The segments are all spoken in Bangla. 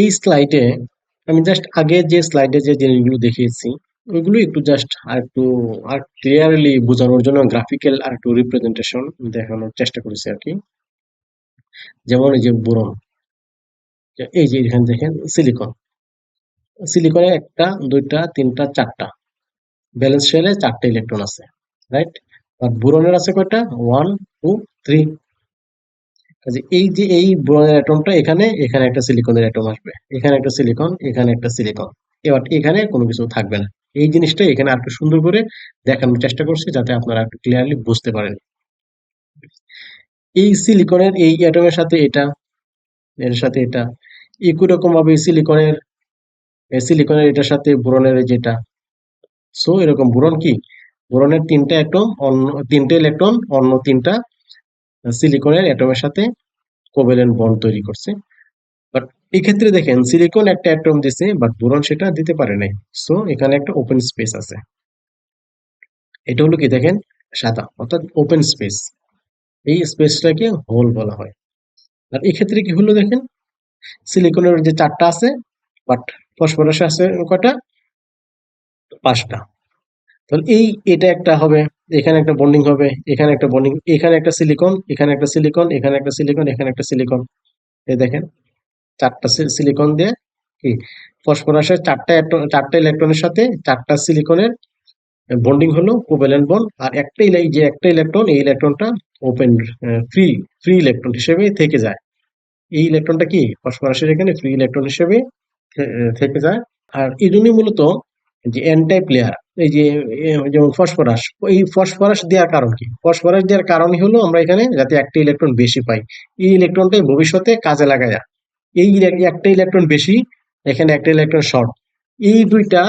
এই স্লাইডে আমি জাস্ট আগে যে স্লাইডে যে জিনিসগুলো দেখিয়েছি ওইগুলো একটু জাস্ট আর ক্লিয়ারলি বোঝানোর জন্য গ্রাফিক্যাল আর একটু রিপ্রেজেন্টেশন দেখানোর চেষ্টা করেছি আর কি। যেমন এই যে বোরন, এই যে এখানে দেখেন সিলিকন, সিলিকনে একটা দুইটা তিনটা চারটা, ব্যালেন্স শেলে চারটা ইলেকট্রন আছে, রাইট? আর বোরনের আছে কয়টা? One, two, three. কাজে এই যে এই বোরনের অ্যাটমটা এখানে, এখানে একটা সিলিকনের অ্যাটম আসবে, এখানে একটা সিলিকন, এখানে একটা সিলিকন। এবার এখানে কোনো কিছু থাকবে না। এই জিনিসটা এখানে আরেকটু সুন্দর করে দেখানোর চেষ্টা করছি যাতে আপনারা একটু ক্লিয়ারলি বুঝতে পারেন। এই সিলিকনের এই অ্যাটমের সাথে এটা, এর সাথে এটা, একই রকম ভাবে সিলিকনের এটার সাথে বোরনের যেটা। সো এরকম বোরন কি, বোরনের তিনটা অ্যাটম অন্য তিনটে ইলেকট্রন অন্য তিনটা সিলিকনের অ্যাটমের সাথে কোভ্যালেন্ট বন্ড তৈরি করছে। বাট এই ক্ষেত্রে দেখেন সিলিকন একটা অ্যাটম দিছে বাট বোরন সেটা দিতে পারে নাই। সো এখানে একটা ওপেন স্পেস আছে। এটা হলো কি দেখেন, সাদা, অর্থাৎ ওপেন স্পেস। এই স্পেসটাকে হোল বলা হয়। আর এই ক্ষেত্রে কি হলো দেখেন, সিলিকনের যে চারটা আছে বাট ফসফরাস আছে কয়টা? পাঁচটা। তাহলে এটা একটা হবে, এখানে একটা বন্ডিং হবে, এখানে একটা বন্ডিং, এখানে একটা সিলিকন, এখানে একটা সিলিকন, এখানে একটা সিলিকন, এখানে একটা সিলিকন। এই দেখেন চারটা সিলিকন দিয়ে কি ফসফরাসের চারটা ইলেকট্রনের সাথে চারটা সিলিকনের বন্ডিং হলো কোভ্যালেন্ট বন্ড। আর একটা ইলেকট্রন, এই ইলেকট্রনটা ওপেন, ফ্রি ফ্রি ইলেকট্রন হিসেবে থেকে যায়। এই ইলেকট্রনটা কি ফসফরাসের এখানে ফ্রি ইলেকট্রন হিসেবে থেকে যায়। আর এই জন্যই মূলত যে এন টাইপ লেয়ার, এই যে যেমন ফসফরাস, এই ফসফরাস দেওয়ার কারণ কি? ফসফরাস দেওয়ার কারণই হলো আমরা এখানে যাতে একটা ইলেকট্রন বেশি পাই, এই ইলেকট্রনটাই ভবিষ্যতে কাজে লাগা যায়। একটা ইলেকট্রন বেশি, এখানে একটা ইলেকট্রন শর্ট, এই দুইটা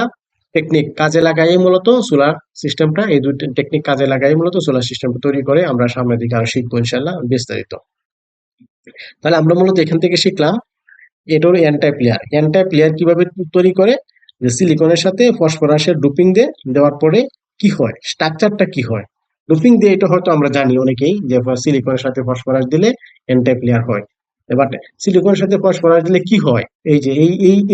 টেকনিক কাজে লাগাই মূলত সোলার সিস্টেমটা, এই দুইটা টেকনিক কাজে লাগাই মূলত সোলার সিস্টেমটা তৈরি করে। আমরা সামনের দিকে আরো শিখবো ইনশাল্লাহ বিস্তারিত। তাহলে আমরা মূলত এখান থেকে শিখলাম এটা হলো N type layer. N type layer কিভাবে তৈরি করে, যে সিলিকনের সাথে ফসফরাসের ডোপিং দেওয়ার পরে কি হয়, স্ট্রাকচারটা কি হয়। ডোপিং দিয়ে এটা হয়তো আমরা জানি অনেকেই যে সিলিকনের সাথে ফসফরাস দিলে এন টাইপ লেয়ার হয়। এবার সিলিকনের সাথে ফসফরাস দিলে কি হয়, এই যে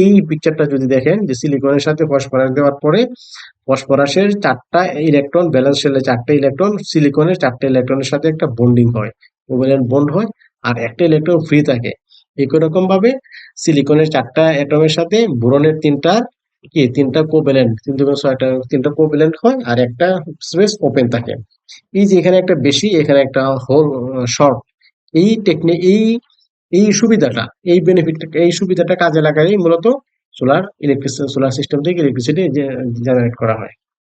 এই পিকচারটা যদি দেখেন, যে সিলিকনের সাথে ফসফরাস দেওয়ার পরে ফসফরাসের চারটা ইলেকট্রন, ব্যালেন্স শেলে চারটা ইলেকট্রন, সিলিকনের চারটা ইলেকট্রনের সাথে একটা বন্ডিং হয়, কোভ্যালেন্ট বন্ড হয়, আর একটা ইলেকট্রন ফ্রি থাকে। একই রকম ভাবে সিলিকনের চারটা অ্যাটমের সাথে বোরনের তিনটা কোভ্যালেন্ট, তিনটা কোভ্যালেন্ট হয়, আর একটা স্পেস ওপেন থাকে। এই যে এখানে একটা বেশি, এখানে একটা হোল শর্ট, এই টেকনিক এই সুবিধাটা, এই সুবিধাটা কাজে লাগাই মূলত সোলার সিস্টেম থেকে ইলেকট্রিসিটি জেনারেট করা হয়।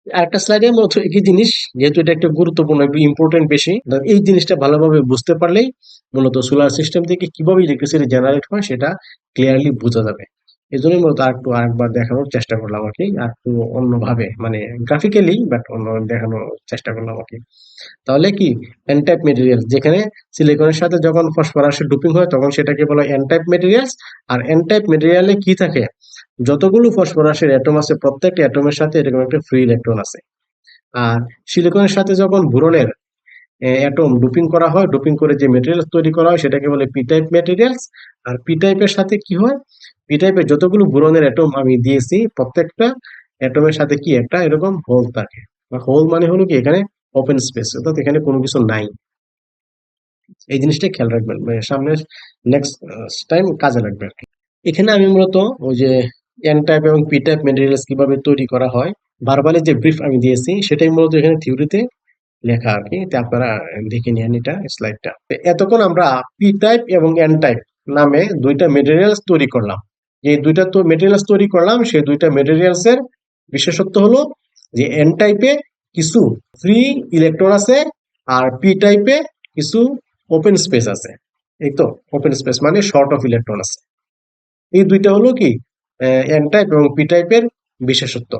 আরেকটা স্লাইডের মতো একই জিনিস, যেহেতু এটা একটা গুরুত্বপূর্ণ, একটু ইম্পর্টেন্ট বেশি, এই জিনিসটা ভালোভাবে বুঝতে পারলেই মূলত সোলার সিস্টেম থেকে কিভাবে ইলেকট্রিসিটি জেনারেট হয় সেটা ক্লিয়ারলি বোঝা যাবে। এই জন্যই মূলত আরেকবার দেখানোর চেষ্টা করলাম আর কি, আর একটু অন্যভাবে মানে গ্রাফিক্যালি বাট অন্য দেখানোর চেষ্টা করলাম আর কি। তাহলে কি, এন টাইপ মেটেরিয়াল, যেখানে সিলিকনের সাথে যখন ফসফরাসের ডোপিং হয় তখন সেটাকে বলা হয় এন টাইপ মেটেরিয়ালস। আর এন টাইপ মেটেরিয়ালে কি থাকে, যতগুলো ফসফরাসের অ্যাটম আছে প্রত্যেকটা অ্যাটমের সাথে এরকম একটা ফ্রি ইলেকট্রন আছে। আর সিলিকনের সাথে যখন বোরনের অ্যাটম ডোপিং করা হয়, ডোপিং করে যে মেটেরিয়ালস তৈরি করা হয় সেটাকে বলে পি টাইপ মেটেরিয়ালস। আর পি টাইপের সাথে কি হয়, পি টাইপের যতগুলো বোরনের অ্যাটম আমি দিয়েছি প্রত্যেকটা অ্যাটমের সাথে কি একটা এরকম হোল থাকে। হোল মানে হলো কি এখানে ওপেন স্পেস, অর্থাৎ এখানে কোনো কিছু নাই। এই জিনিসটা খেয়াল রাখবেন, মানে সামনে নেক্সট টাইম কাজে লাগবে আর কি। এখানে আমি মূলত ওই যে এন টাইপ এবং পি টাইপ মেটেরিয়ালস কিভাবে তৈরি করা হয় ভার্বালি যে ব্রিফ আমি দিয়েছি সেটাই মূলত এখানে থিওরিতে লেখা আর কি। তো আপনারা দেখে নিন এটা স্লাইডটা। এতক্ষণ আমরা পি টাইপ এবং এন টাইপ নামে দুইটা মেটেরিয়ালস তৈরি করলাম। যে দুইটা তো মেটেরিয়ালস তৈরি করলাম, সেই দুইটা মেটেরিয়ালস এর বিশেষত্ব হলো যে এন টাইপে কিছু ফ্রি ইলেকট্রন আছে, আর পি টাইপে কিছু ওপেন স্পেস আছে। এই তো ওপেন স্পেস মানে শর্ট অফ ইলেকট্রন আছে। এই দুইটা হলো কি এন টাইপ এবং পি টাইপের বিশেষত্ব।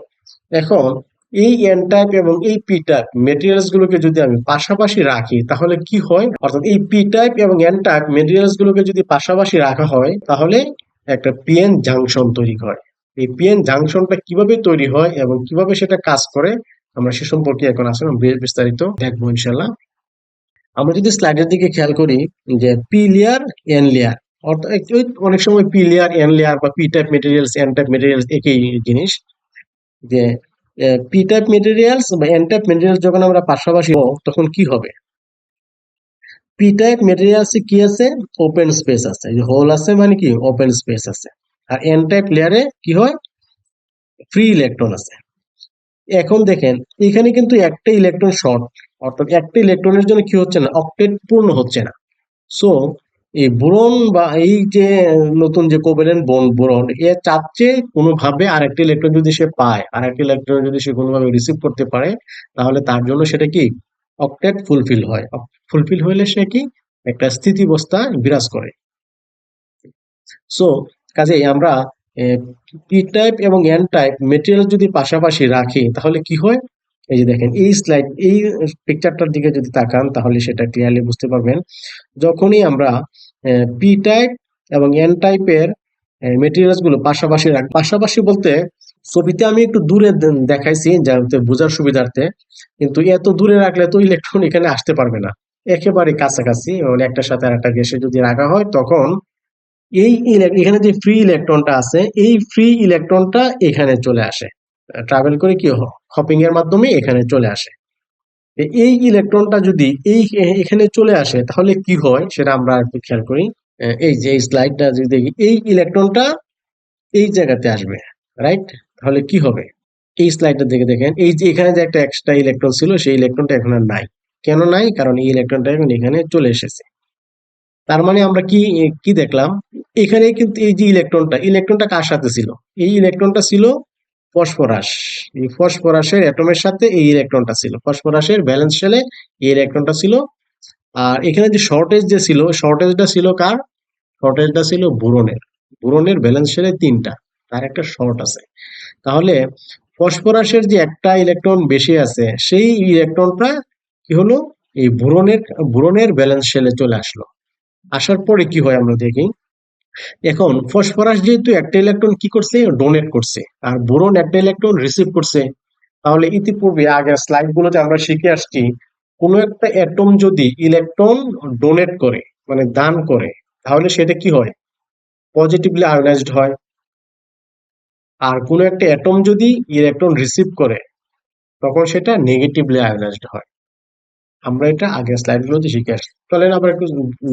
এখন এই এন টাইপ এবং এই পি টাইপ মেটেরিয়ালস গুলোকে যদি আমি পাশাপাশি রাখি তাহলে কি হয়, অর্থাৎ এই পি টাইপ এবং এন টাইপ মেটেরিয়ালস গুলোকে যদি পাশাপাশি রাখা হয় তাহলে একটা পিএন জাংশন তৈরি হয়। এই পিএন জাংশনটা কিভাবে তৈরি হয় এবং কিভাবে সেটা কাজ করে আমরা সে সম্পর্কে এখন আসলে বিস্তারিত দেখবো ইনশাল্লাহ। আমরা যদি স্লাইডের দিকে খেয়াল করি, যে পি লেয়ার, এন লেয়ার, অর্থাৎ অনেক সময় পি লেয়ার এন লেয়ার বা P type materials N type materials একই জিনিস। যে পি টাইপ মেটেরিয়ালস বা এন টাইপ মেটেরিয়ালস যখন আমরা পাশাপাশি তখন কি হবে? পি টাইপ মেটেরিয়ালস কি আছে? ওপেন স্পেস আছে, হোল আছে মানে কি ওপেন স্পেস আছে। আর এন টাইপ লেয়ারে কি হয়? ফ্রি ইলেকট্রন আছে। এখন দেখেন এখানে কিন্তু একটা ইলেকট্রন শর্ট, অর্থাৎ একটা ইলেকট্রনের জন্য কি হচ্ছে না, অক্টেট পূর্ণ হচ্ছে না। সো এই বোরন বা এই যে নতুন যে কোভ্যালেন্ট বন্ড বোরন, এ চাচ্ছে কোনোভাবে আরেকটা ইলেকট্রন যদি সে পায়, আরেকটা ইলেকট্রন যদি সে কোনোভাবে রিসিভ করতে পারে, তাহলে তার জন্য সেটা কি অক্টেট ফুলফিল হয়। ফুলফিল হইলে সে কি একটা স্থিতিবস্থা বিরাজ করে। সো কাজেই আমরা পি টাইপ এবং এন টাইপ মেটেরিয়াল যদি পাশাপাশি রাখি তাহলে কি হয়? এই যে দেখেন এই স্লাইড, এই পিকচারটার দিকে যদি তাকান তাহলে সেটা ক্লিয়ারলি বুঝতে পারবেন। যখনই আমরা পি টাইপ এবং এন টাইপের মেটেরিয়ালস গুলো পাশাপাশি রাখি, পাশাপাশি বলতে ছবিতে আমি একটু দূরে দেখাইছি যাতে বোঝার সুবিধার্থে, কিন্তু এত দূরে রাখলে তো ইলেকট্রন এখানে আসতে পারবে না। একেবারে কাছাকাছি মানে একটার সাথে আরেকটা গ্যাসে যদি রাখা হয় তখন এই এখানে যে ফ্রি ইলেকট্রনটা আছে এই ফ্রি ইলেকট্রনটা এখানে চলে আসে, ট্রাভেল করে কি হপিং এর মাধ্যমে এখানে চলে আসে। এই ইলেকট্রনটা যদি এখানে চলে আসে তাহলে কি হয় সেটা আমরা একটু খেয়াল করি। এই যে এই স্লাইডটা যদি দেখি, এই ইলেকট্রনটা এই জায়গাতে আসবে, রাইট? তাহলে কি হবে? এই স্লাইডটা দেখে দেখেন এই যে এখানে যে একটা এক্সট্রা ইলেকট্রন ছিল সেই ইলেকট্রনটা এখন আর নাই। কেন নাই? কারণ এই ইলেকট্রনটা এখন এখানে চলে এসেছে। তার মানে আমরা কি কি দেখলাম? এখানে কিন্তু এই যে ইলেকট্রনটা কার সাথে ছিল? এই ইলেকট্রনটা ছিল ফসফরাস। এই ফসফরাসের অ্যাটমের সাথে এই ইলেকট্রনটা ছিল, ফসফরাসের ভ্যালেন্স শেলে এই ইলেকট্রনটা ছিল। আর এখানে যে শর্টেজ যে ছিল, শর্টেজটা ছিল কার? শর্টেজটা ছিল বোরনের। বোরনের ভ্যালেন্স শেলে ৩টা, তার একটা শর্ট আছে। তাহলে ফসফরাসের যে একটা ইলেকট্রন বেশি আছে সেই ইলেকট্রনটা কি হলো, এই বোরনের ভ্যালেন্স শেলে চলে আসলো। আসার পরে কি হয় আমরা দেখি। এখন ফসফরাস যেহেতু একটা ইলেকট্রন কি করছে, ডোনেট করছে, আর বোরন একটা ইলেকট্রন রিসিভ করছে। তাহলে ইতিপূর্বে আগের স্লাইড গুলোতে আমরা শিখে আসছি, কোনো একটা অ্যাটম যদি ইলেকট্রন ডোনেট করে মানে দান করে তাহলে সেটা কি হয়? পজিটিভলি আয়োনাইজড হয়। আর কোনো একটা অ্যাটম যদি ইলেকট্রন রিসিভ করে তখন সেটা নেগেটিভলি আয়োনাইজড হয়। আমরা এটা আগের স্লাইড গুলোতে শিখে আসছি। চলেন আবার একটু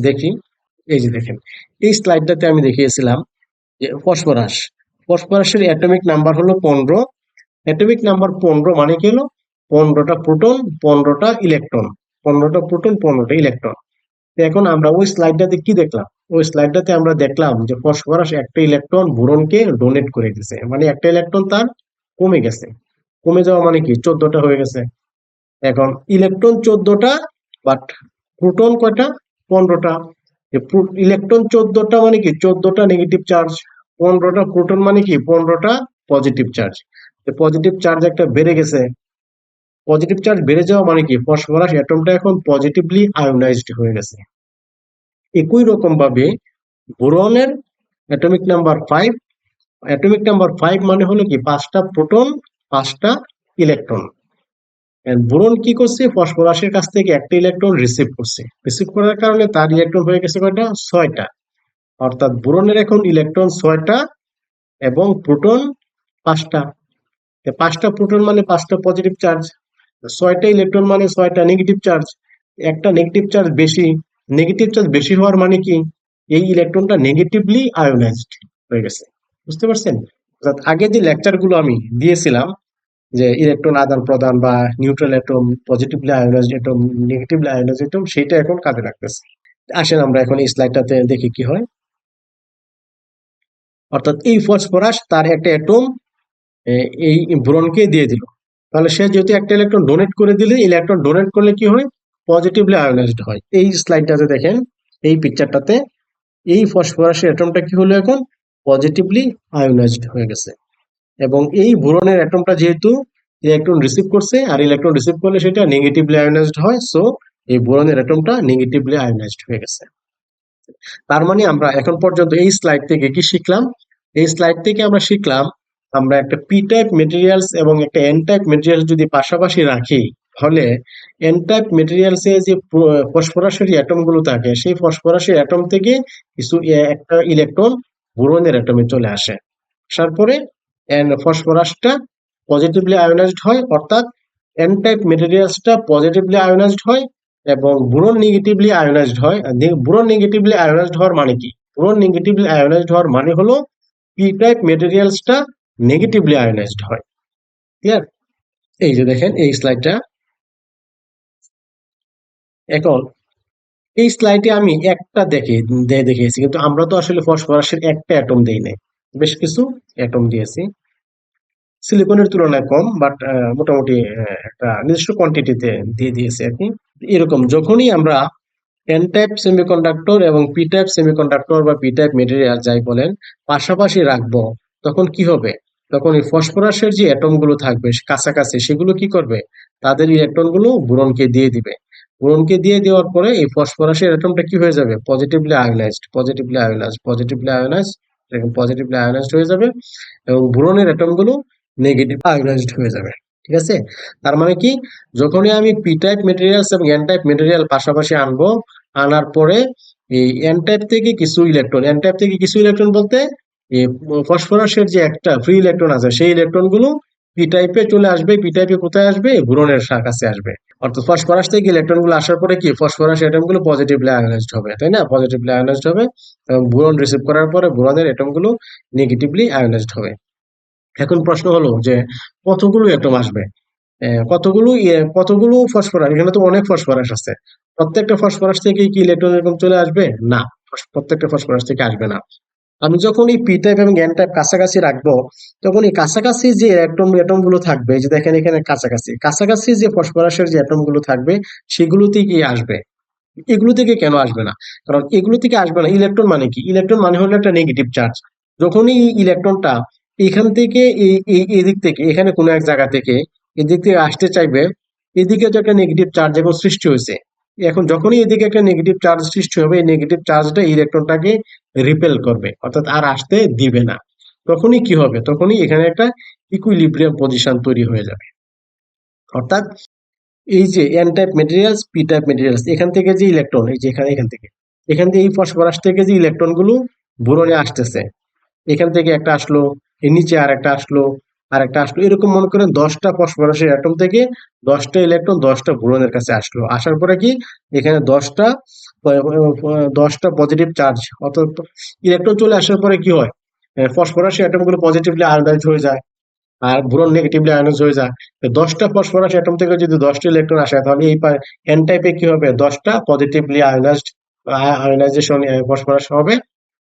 দেখি। এই যে দেখেন এই স্লাইডটাতে আমি দেখিয়েছিলাম যে ফসফরাসের অ্যাটমিক নাম্বার হলো 15। অ্যাটমিক নাম্বার 15 মানে কি হলো? 15টা প্রোটন, 15টা ইলেকট্রন, 15টা প্রোটন, 15টা ইলেকট্রন। এখন আমরা ওই স্লাইডটাতে কি দেখলাম? ওই স্লাইডটাতে আমরা দেখলাম যে ফসফরাস একটা ইলেকট্রন বোরনকে ডোনেট করে দিছে, মানে একটা ইলেকট্রন তার কমে গেছে। কমে যাওয়া মানে কি 14টা হয়ে গেছে। এখন ইলেকট্রন 14টা, বাট প্রোটন কয়টা? 15টা। ইলেকট্রন 14টা মানে কি 14টা নেগেটিভ চার্জ, 15টা প্রোটন মানে কি 15টা পজিটিভ চার্জ। পজিটিভ চার্জ একটা বেড়ে গেছে। পজিটিভ চার্জ বেড়ে যাওয়া মানে কি ফসফরাস অ্যাটমটা এখন পজিটিভলি আয়োনাইজড হয়ে গেছে। একই রকম ভাবে বোরনের অ্যাটমিক নাম্বার 5। অ্যাটমিক নাম্বার 5 মানে হলো কি 5টা প্রোটন, 5টা ইলেকট্রন। বোরন কি করছে? ফসফরাসের কাছ থেকে একটা ইলেকট্রন রিসিভ করছে। রিসিভ করার কারণে তার ইলেকট্রন হয়ে গেছে কয়টা? 6টা। অর্থাৎ বোরনের এখন ইলেকট্রন 6টা এবং প্রোটন 5টা। 5টা প্রোটন মানে 5টা পজিটিভ চার্জ, 6টা ইলেকট্রন মানে 6টা নেগেটিভ চার্জ। একটা নেগেটিভ চার্জ বেশি। নেগেটিভ চার্জ বেশি হওয়ার মানে কি এই ইলেকট্রনটা নেগেটিভলি আয়োনাইজড হয়ে গেছে। বুঝতে পারছেন? অর্থাৎ আগে যে লেকচার গুলো আমি দিয়েছিলাম যে ইলেকট্রন আদান প্রদান বা neutral atom, positively ionized atom, negatively ionized atom, সেটা এখন কাজে লাগতেছে। আসেন আমরা এখন এই স্লাইডটাতে দেখি কি হয়। অর্থাৎ এই ফসফরাস তার একটা অ্যাটম এই বোরনকে দিয়ে দিল। তাহলে সে যেহেতু একটা ইলেকট্রন ডোনেট করে দিলে, ইলেকট্রন ডোনেট করলে কি হয়? পজিটিভলি আয়োনাইজড হয়। এই স্লাইডটাতে দেখেন, এই পিকচারটাতে এই ফসফরাসের অ্যাটমটা কি হলো এখন? পজিটিভলি আয়োনাইজড হয়ে গেছে। এবং এই বোরনের অ্যাটমটা যেহেতু ইলেকট্রন রিসিভ করছে, আর ইলেকট্রন রিসিভ করলে সেটা নেগেটিভলি আয়োনাইজড হয়, সো এই বোরনের অ্যাটমটা নেগেটিভলি আয়োনাইজড হয়ে গেছে। তার মানে আমরা এখন পর্যন্ত এই স্লাইড থেকে কি শিখলাম? এই স্লাইড থেকে আমরা শিখলাম আমরা একটা পি টাইপ মেটেরিয়ালস এবং একটা এন টাইপ মেটেরিয়ালস যদি পাশাপাশি রাখি হলে এন টাইপ মেটেরিয়ালসে যে ফসফরাসের অ্যাটম গুলো থাকে সেই ফসফরাসের অ্যাটম থেকে কিছু একটা ইলেকট্রন বোরনের অ্যাটমে চলে আসে। আসার পরে ফসফরাসটা পজিটিভলি আয়োনাইজড হয়, অর্থাৎ এন টাইপ মেটেরিয়ালসটা পজিটিভলি আয়োনাইজড হয় এবং বোরন নেগেটিভলি আয়োনাইজড হয়। বোরন নেগেটিভলি আয়োনাইজড হওয়ার মানে কি? বোরন নেগেটিভলি আয়োনাইজড হওয়ার মানে হলো পি টাইপ মেটেরিয়ালসটা নেগেটিভলি আয়োনাইজড হয়। ক্লিয়ার? এই যে দেখেন এই স্লাইডটা। এখন এই স্লাইডে আমি একটা দেখিয়েছি, কিন্তু আমরা তো আসলে ফসফরাসের একটা অ্যাটম দেই নাই, বেশ কিছু অ্যাটম দিয়েছি। সিলিকনের তুলনায় কম, বাট মোটামুটি একটা নির্দিষ্ট কোয়ান্টিটিতে দিয়ে দিয়েছি আর কি। এরকম যখনই আমরা এন টাইপ সেমিকন্ডাক্টর এবং পি টাইপ সেমিকন্ডাক্টর বা পি টাইপ মেটেরিয়াল যাই বলেন পাশাপাশি রাখবো, তখন কি হবে? তখন এই ফসফরাসের যে অ্যাটম গুলো থাকবে কাছাকাছি, সেগুলো কি করবে? তাদের ইলেকট্রন গুলো বোরনকে দিয়ে দিবে। বোরনকে দিয়ে দেওয়ার পরে এই ফসফরাসের অ্যাটমটা কি হয়ে যাবে? Positively ionized, positively ionized, positively ionized, positively ionized হয়ে যাবে এবং বোরনের অ্যাটম গুলো নেগেটিভ আয়োনাইজড হয়ে যাবে। ঠিক আছে? তার মানে কি, যখনই আমি পি টাইপ মেটেরিয়ালস এবং এন টাইপ মেটেরিয়াল পাশাপাশি আনবো, আনার পরে এই এন টাইপ থেকে কিছু ইলেকট্রন বলতে এই ফসফরাসের যে একটা ফ্রি ইলেকট্রন আছে সেই ইলেকট্রন গুলো পি টাইপে চলে আসবে। পি টাইপে কোথায় আসবে? বোরনের কাছে আসবে। অর্থাৎ ফসফরাস থেকে ইলেকট্রন গুলো আসার পরে কি ফসফরাস অ্যাটম গুলো পজিটিভলি আয়োনাইজড হবে, তাই না? পজিটিভলি আয়োনাইজড হবে এবং বোরন রিসিভ করার পরে বোরনের অ্যাটম গুলো নেগেটিভলি আয়োনাইজড হবে। এখন প্রশ্ন হলো যে কতগুলো অ্যাটম আসবে? কতগুলো ফসফরাস? এখানে তো অনেক ফসফরাস আছে। প্রত্যেকটা ফসফরাস থেকে কি ইলেকট্রন এরকম চলে আসবে? না, প্রত্যেকটা ফসফরাস থেকে আসবে না। আমি যখন এই পি টাইপ এবং এন টাইপ কাছাকাছি রাখবো, তখন এই কাছাকাছি যে অ্যাটম গুলো থাকবে, এই যে দেখেন এখানে কাছাকাছি কাছাকাছি যে ফসফরাসের যে অ্যাটম গুলো থাকবে সেগুলো থেকে আসবে। এগুলো থেকে কেন আসবে না? কারণ এগুলো থেকে আসবে না। ইলেকট্রন মানে কি? ইলেকট্রন মানে হলো একটা নেগেটিভ চার্জ। যখনই এই ইলেকট্রনটা এখান থেকে এদিক থেকে এখানে কোনো এক জায়গা থেকে এদিক থেকে আসতে চাইবে, এদিকে তো একটা নেগেটিভ চার্জ এখন সৃষ্টি হয়েছে। এখন যখনই এদিকে একটা নেগেটিভ চার্জ সৃষ্টি হবে, এই নেগেটিভ চার্জটা ইলেকট্রনটাকে রিপেল করবে, অর্থাৎ আর আসতে দিবে না। তখনই কি হবে? তখনই এখানে একটা ইকুইলিব্রিয়াম পজিশন তৈরি হয়ে যাবে। অর্থাৎ এই যে N type materials, P type materials, এখান থেকে যে ইলেকট্রন, এই যে এখান থেকে এই ফসফরাস থেকে যে ইলেকট্রন গুলো বোরনে আসতেছে, এখান থেকে একটা আসলো, এর নিচে আর একটা আসলো, আর একটা আসলো, এরকম মনে করেন 10টা ফসফরাসের অ্যাটম থেকে 10টা ইলেকট্রন 10টা বোরনের কাছে আসলো। আসার পরে কি এখানে 10টা পজিটিভ চার্জ, অর্থাৎ ইলেকট্রন চলে আসার পরে কি হয়? ফসফরাসের অ্যাটম গুলো পজিটিভলি আয়োনাইজ হয়ে যায় আর বোরন নেগেটিভলি আয়োনাইজ হয়ে যায়। তো 10টা ফসফরাস অ্যাটম থেকে যদি 10টা ইলেকট্রন আসে, তাহলে এই এন টাইপে কি হবে? 10টা পজিটিভলি আয়োনাইজড আয়োনাইজেশন ফসফরাস হবে।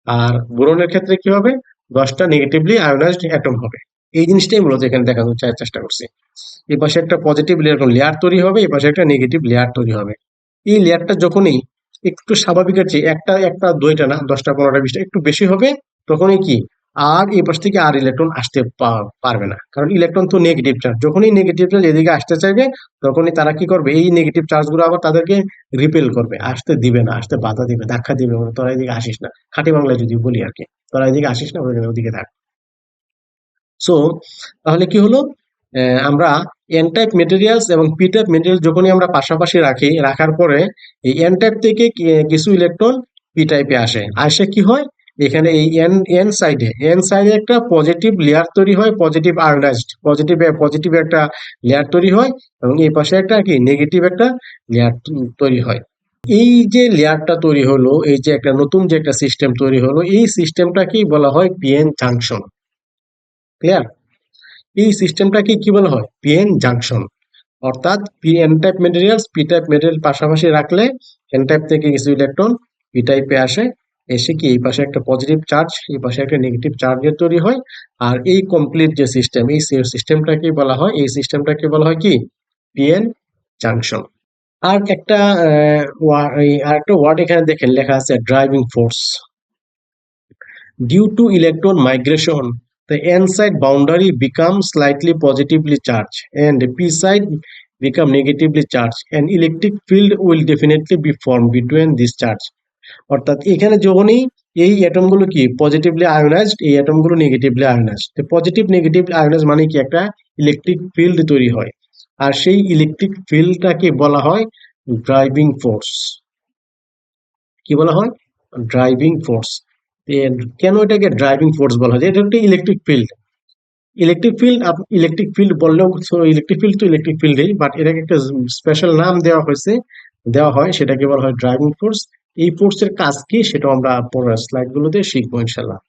আর বোরনের ক্ষেত্রে কি হবে? 10টা নেগেটিভলি আয়োনাইজড অ্যাটম হবে। এই জিনিসটাই মূলত এখানে দেখানোর চেষ্টা করছি। এই পাশে একটা পজিটিভ লেয়ার তৈরি হবে, এই পাশে একটা নেগেটিভ লেয়ার তৈরি হবে। এই লেয়ারটা যখনই একটু স্বাভাবিকের চেয়ে একটা একটা দুইটা না 10টা 15টা 20টা একটু বেশি হবে, তখনই কি আর এই পাশ থেকে আর ইলেকট্রন আসতে পারবে না, কারণ ইলেকট্রন তো নেগেটিভ চার্জ। যখনই নেগেটিভ চার্জ এদিকে আসতে চাইবে, তখনই তারা কি করবে? এই নেগেটিভ চার্জ গুলো আবার তাদেরকে রিপেল করবে, আসতে দিবে না, আসতে বাধা দিবে, ধাক্কা দিবে, তোরা এদিকে আসিস না, খাঁটি বাংলায় যদি বলি আর কি, তোরা এদিকে আসিস না, ওদিকে থাক। সো তাহলে কি হলো? আমরা এন টাইপ মেটেরিয়ালস এবং পি টাইপ মেটেরিয়াল যখনই আমরা পাশাপাশি রাখি, রাখার পরে এই এন টাইপ থেকে কিছু ইলেকট্রন পি টাইপে আসে কি হয়? এখানে এই এন সাইডে একটা পজিটিভ লেয়ার তৈরি হয়, পজিটিভ আয়োনাইজড পজিটিভ একটা লেয়ার তৈরি হয় এবং এই পাশে একটা কি নেগেটিভ একটা লেয়ার তৈরি হয়। এই যে লেয়ারটা তৈরি হলো, এই যে একটা নতুন যে একটা সিস্টেম তৈরি হলো, এই সিস্টেমটাকেই বলা হয় পিএন জাংশন। ক্লিয়ার? এই সিস্টেমটাকে কি বলা হয়? PN junction. অর্থাৎ P N type materials P type material পাশাপাশি রাখলে এন টাইপ থেকে কিছু ইলেকট্রন পি টাইপে আসে, এসে কি এই পাশে একটা পজিটিভ চার্জ, এই পাশে একটা নেগেটিভ চার্জের তৈরি হয়। আর এই কমপ্লিট যে সিস্টেম, এই সিস্টেমটাকে বলা হয়, কি? PN junction. আর একটা আর একটা ওয়ার্ড এখানে দেখেন লেখা আছে driving force. Due to electron migration, the n-side boundary becomes slightly positively charged and the p-side become negatively charged. An electric field will definitely be formed between this charge. অর্থাৎ এখানে যখনই এই অ্যাটমগুলো কি পজিটিভলি আয়োনাইজড, এই অ্যাটমগুলো negatively ionised. Positive negative ionise মানে কি একটা ইলেকট্রিক ফিল্ড তৈরি হয়। আর সেই ইলেকট্রিক ফিল্ডটাকে বলা হয় ড্রাইভিং ফোর্স। কি বলা হয়? Driving force. কেন এটাকে ড্রাইভিং ফোর্স বলা হয়? এটা একটা electric field. Electric field, electric field বললেও ইলেকট্রিক ফিল্ড তো ইলেকট্রিক ফিল্ডই, বাট এটাকে একটা স্পেশাল নাম দেওয়া হয়, সেটাকে বলা হয় ড্রাইভিং ফোর্স। এই ফোর্সের কাজ কি সেটা আমরা পরের স্লাইড গুলোতে শিখবো ইনশাল্লাহ।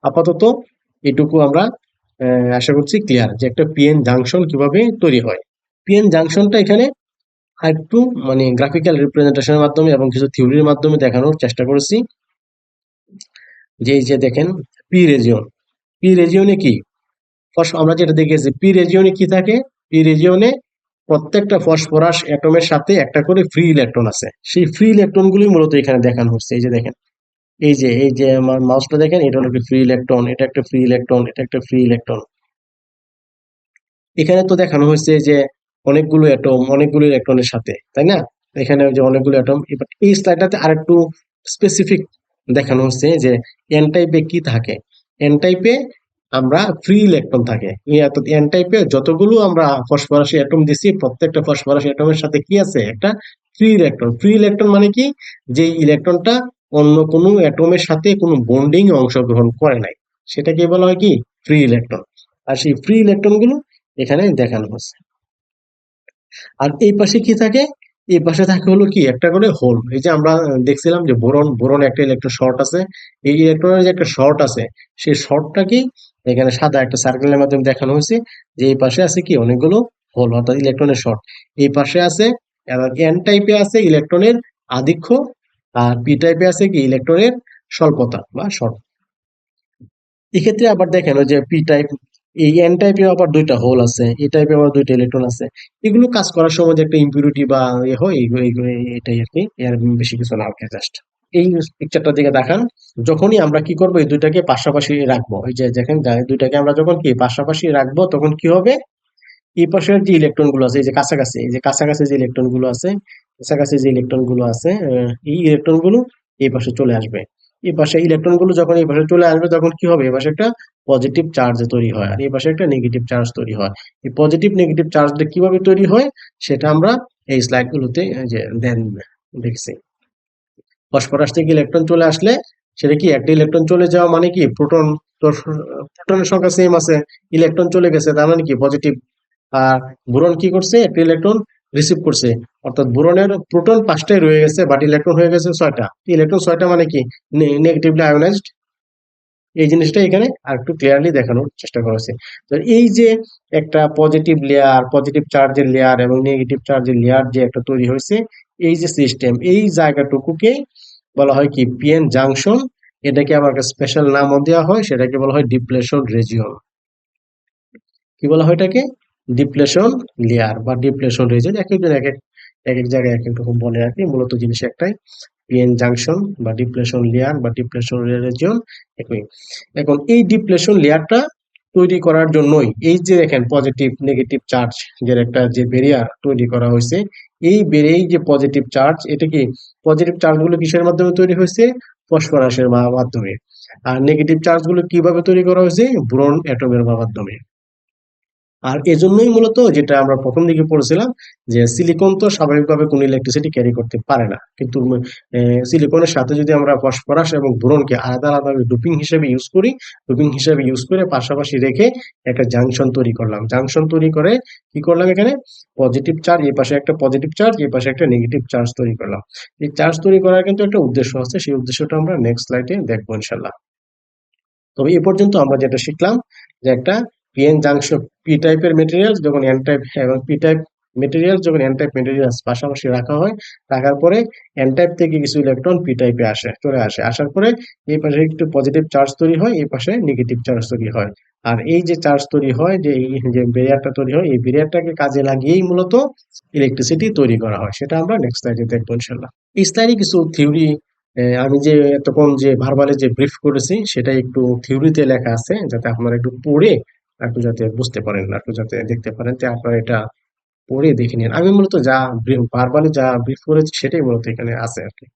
আপাতত এটুকু আমরা আশা করছি ক্লিয়ার যে একটা পিএন জাংশন কিভাবে তৈরি হয়। পিএন জাংশনটা এখানে আরেকটু মানে গ্রাফিক্যাল রিপ্রেজেন্টেশনের মাধ্যমে এবং কিছু থিওরির মাধ্যমে দেখানোর চেষ্টা করেছি। যে এই যে দেখেন পি রেজিয়ন, পি রেজিয়নে কি আমরা যেটা দেখেছি, পি রেজিয়নে কি থাকে? পি রেজিয়নে প্রত্যেকটা ফসফরাস অ্যাটমের সাথে একটা করে ফ্রি ইলেকট্রন আছে। সেই ফ্রি ইলেকট্রন গুলি মূলত এখানে দেখানো হচ্ছে। এই যে দেখেন, এই যে আমার মাউসটা দেখেন, এটা হলো ফ্রি ইলেকট্রন, এটা একটা ফ্রি ইলেকট্রন, এটা একটা ফ্রি ইলেকট্রন। এখানে তো দেখানো হয়েছে যে অনেকগুলো অ্যাটম অনেকগুলো ইলেকট্রনের সাথে, তাই না? এখানে ওই যে অনেকগুলো অ্যাটম। এবার এই স্লাইডটাতে আরেকটু স্পেসিফিক দেখানো হচ্ছে যে এন টাইপে কি থাকে। এন টাইপে আমরা ফ্রি ইলেকট্রন থাকে। এন টাইপে যতগুলো আমরা ফসফরাসী অ্যাটম দিছি, প্রত্যেকটা ফসফরাসী অ্যাটমের সাথে কি আছে? একটা ফ্রি ইলেকট্রন। ফ্রি ইলেকট্রন মানে কি? যে ইলেকট্রনটা অন্য কোনো অ্যাটমের সাথে কোনো বন্ডিং অংশগ্রহণ করে নাই, সেটাকে বলা হয় কি? Free electron. আর সেই ফ্রি ইলেকট্রন গুলো এখানে দেখানো হচ্ছে। আর এই পাশে কি থাকে? এই পাশে থাকে হলো কি একটা করে হোল। এই যে আমরা দেখছিলাম যে বোরন, একটা ইলেকট্রন শর্ট আছে। এই ইলেকট্রনের যে একটা শর্ট আছে, সেই শর্টটা কি এখানে সাদা একটা সার্কেলের মাধ্যমে দেখানো হয়েছে। যে এই পাশে আছে কি অনেকগুলো হোল, অর্থাৎ ইলেকট্রনের শর্ট। এই পাশে আছে এন টাইপে আছে ইলেকট্রনের আধিক্য, আর পি টাইপে আছে কি ইলেকট্রনের স্বল্পতা বা শর্ট। এক্ষেত্রে আবার দেখেন ওই যে পি টাইপ, এই এন টাইপে আবার দুইটা হোল আছে, এই টাইপে আবার দুইটা ইলেকট্রন আছে। এগুলো কাজ করার সময় যে একটা ইম্পিউরিটি বা ইয়ে হয়, এটাই আর কি, এর বেশি কিছু না। ওকে, জাস্ট এই পিকচারটার দিকে দেখান। যখনই আমরা কি করবো, এই দুইটাকে পাশাপাশি রাখবো, এই যে দেখেন দুইটাকে আমরা যখন কি পাশাপাশি রাখবো, তখন কি হবে? এই পাশের যে ইলেকট্রন গুলো আছে, এই যে কাছাকাছি, এই যে কাছাকাছি যে ইলেকট্রন গুলো আছে, কাছাকাছি যে ইলেকট্রন গুলো আছে, এই ইলেকট্রন গুলো এই পাশে চলে আসবে। এই পাশে ইলেকট্রন গুলো যখন এই পাশে চলে আসবে, তখন কি হবে? এই পাশে একটা পজিটিভ চার্জ তৈরি হয়, আর এই পাশে একটা নেগেটিভ চার্জ তৈরি হয়। এই পজিটিভ নেগেটিভ চার্জটা কিভাবে তৈরি হয় সেটা আমরা এই স্লাইড গুলোতে যে দেন দেখছি। ফসফরাস থেকে ইলেকট্রন চলে আসলে সেটা কি, একটা ইলেকট্রন চলে যাওয়া মানে কি প্রোটন, তোর প্রোটনের সংখ্যা সেম আছে, ইলেকট্রন চলে গেছে, তার মানে কি পজিটিভ। আর বোরন কি করছে? একটা ইলেকট্রন রিসিভ করছে, অর্থাৎ বোরনের প্রোটন 5টাই রয়ে গেছে, বাট ইলেকট্রন হয়ে গেছে 6টা। ইলেকট্রন 6টা মানে কি নেগেটিভলি আয়োনাইজড। এই জিনিসটা এখানে আর একটু ক্লিয়ারলি দেখানোর চেষ্টা করা হয়েছে। তো এই যে একটা পজিটিভ লেয়ার, পজিটিভ চার্জের লেয়ার এবং নেগেটিভ চার্জের লেয়ার যে একটা তৈরি হয়েছে, এই যে সিস্টেম, এই জায়গাটুকুকে বলা হয় কি পিএন জাংশন। এটাকে আবার একটা স্পেশাল নামও দেওয়া হয়, সেটাকে বলা হয় ডিপ্লেশন রিজিয়ন। কি বলা হয় এটাকে? ডিপ্লেশন লেয়ার বা ডিপ্লেশন রিজন। এক একজন এক এক জায়গায় এক এক রকম বলে আর কি, মূলত জিনিস একটাই, পিএন জাংশন বা ডিপ্লেশন লেয়ার বা ডিপ্লেশন রিজন একই। এখন এই ডিপ্লেশন লেয়ারটা তৈরি করার জন্যই এই যে দেখেন পজিটিভ নেগেটিভ চার্জ যে একটা যে ব্যারিয়ার তৈরি করা হয়েছে, এই যে পজিটিভ চার্জ, এটা কি পজিটিভ চার্জ গুলো কিসের মাধ্যমে তৈরি হয়েছে? ফসফরাসের মাধ্যমে। আর নেগেটিভ চার্জ গুলো কিভাবে তৈরি করা হয়েছে? বোরন অ্যাটমের মাধ্যমে। আর এজন্যই মূলত যেটা আমরা প্রথম দিকে পড়েছিলাম যে সিলিকন তো স্বাভাবিকভাবে কোনো ইলেকট্রিসিটি ক্যারি করতে পারে না, কিন্তু সিলিকনের সাথে যদি আমরা ফসফরাস এবং বোরনকে আলাদা আলাদাভাবে ডোপিং হিসেবে ইউজ করি, ডোপিং হিসেবে ইউজ করে পাশাপাশি রেখে একটা জাংশন তৈরি করলাম। জাংশন তৈরি করে কি করলাম? এখানে পজিটিভ চার্জ, এই পাশে একটা পজিটিভ চার্জ, এই পাশে একটা নেগেটিভ চার্জ তৈরি করলাম। এই চার্জ তৈরি করার কিন্তু একটা উদ্দেশ্য আছে, সেই উদ্দেশ্যটা আমরা নেক্সট স্লাইডে দেখবো ইনশাল্লাহ। তবে এ পর্যন্ত আমরা যেটা শিখলাম যে একটা পিএন জাংশন, পি টাইপের মেটেরিয়াল যখন এন টাইপ এবং পি টাইপ মেটেরিয়াল যখন এন টাইপ মেটেরিয়াল পাশাপাশি রাখা হয়, রাখার পরে এন টাইপ থেকে কিছু ইলেকট্রন পি টাইপে চলে আসে, আসার পরে এই পাশে একটু পজিটিভ চার্জ তৈরি হয়, এই পাশে নেগেটিভ চার্জ তৈরি হয়। আর এই যে চার্জ তৈরি হয়, যে এই যে ব্যারিয়ারটা তৈরি হয়, এই ব্যারিয়ারটাকে কাজে লাগিয়েই মূলত ইলেকট্রিসিটি তৈরি করা হয়। সেটা আমরা নেক্সট স্লাইডে দেখবো ইনশাল্লাহ। এই স্লাইডে কিছু থিওরি, আমি যে এতক্ষণ যে ভার্বালে যে ব্রিফ করেছি সেটা একটু থিওরিতে লেখা আছে, যাতে আপনারা একটু পড়ে একটু যাতে বুঝতে পারেন, একটু যাতে দেখতে পারেন, তো আপনারা এটা পড়ে দেখে নিন। আমি মূলত যা ভার্বালে যা ব্রিফ করেছি সেটাই মূলত এখানে আছে আর কি।